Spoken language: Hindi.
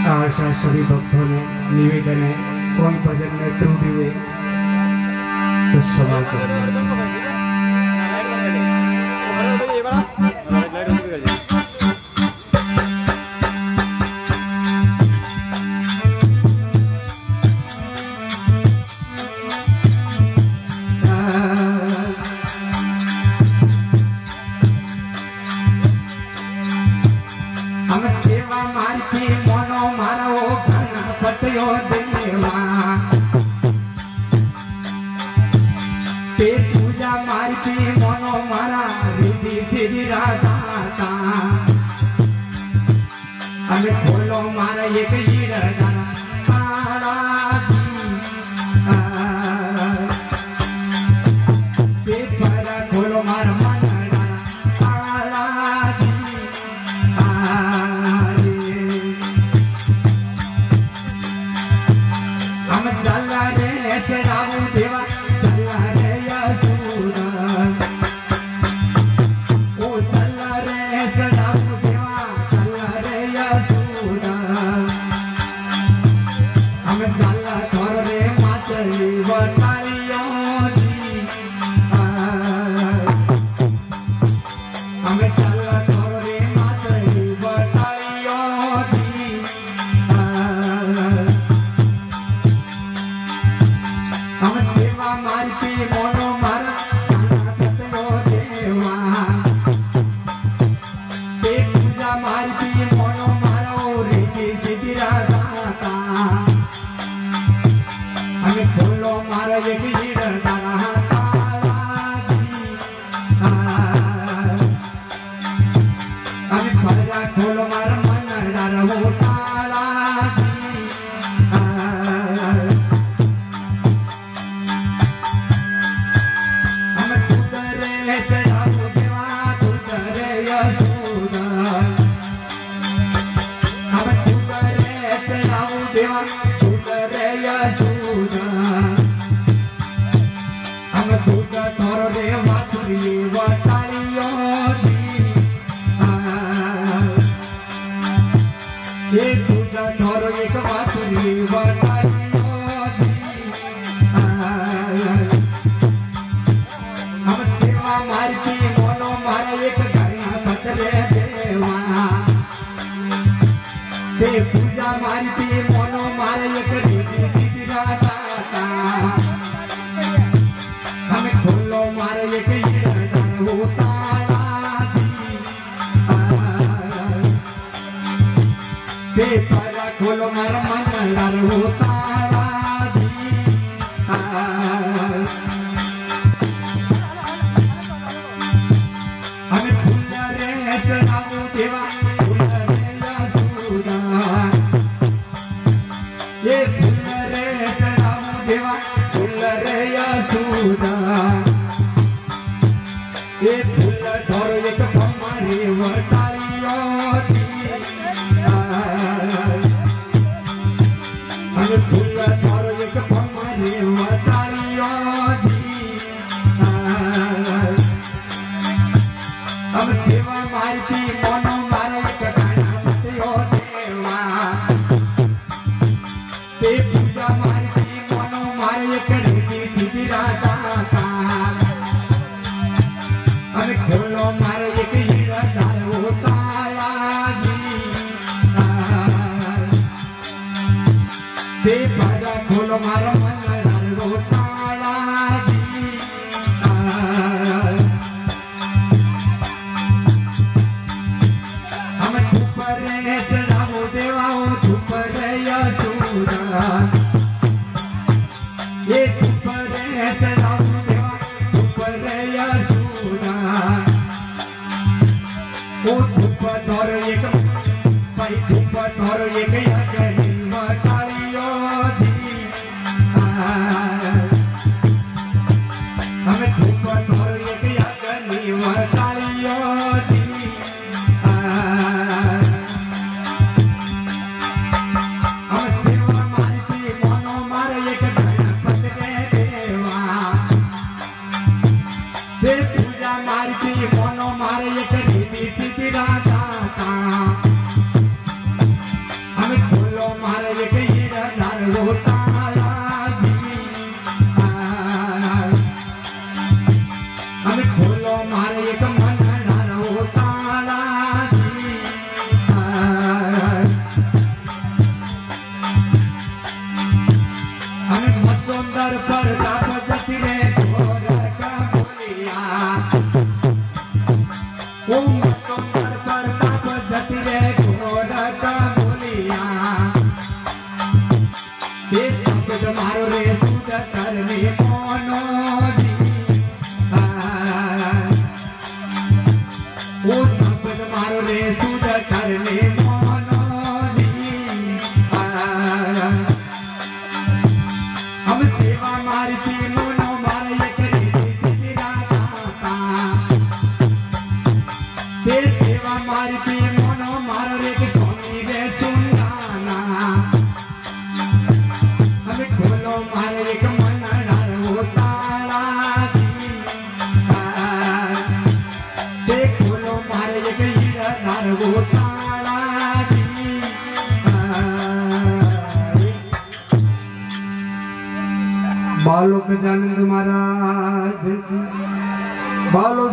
आशा सभी भक्तों ने निवेदन है, कोई भजन में त्रुटि हुए तो क्षमा करें। खोलो मारा एक खोलो मारा हम चला रे चढ़ाऊ देवा चला रे यशूरा ओ चला रे चढ़ाऊ देवा चला रे यशूरा हम चला घर रे माचली बताइयो हम चला घर रे माचली बताइयो हम सेवा मारती मोनो मारा देवा पूजा मारती मोनो मारो रे सिद्धिरा दाता हमें खोलो मारा एक दाना हमें फरजा खोलो मारा मन डरो ताला पूजा मारती मोनो मारे एक हमें खोलो मारे एक पेपरा खोलो मार मन होता हमें फूल रे चढ़ाओ देवा ये फूल रे चढ़ाओ देवा फूल रे यशोदा ये फूल धरो एक हमारे वटाइयो हमें फूल धरो एक हमारे वटाइयो हम सेवा मारती मोनो मारो एक गाना देवा पूजा मारती मोनो मारे एक सिद्धिरा दाता हमें खोलो मारे एक ताला भजा खोलो मारो मन ताला हम धूप रे चढ़ाओ देवा धूप रे यशोदा ये धूप रे चढ़ाओ देवा धूप रे यशोदा ओ धूप धरो एक भाई धूप धरो एक अग्नि मटाइयो हमें धूप धरो एक अग्नि मटाइयो हम सेवा मारती मोनो मारे एक गणपति देवा पूजा मारती मोनो मारे एक सिद्धिरा दाता हमें खोलो तारवो ताराजी बालों गजानंद महाराज बालों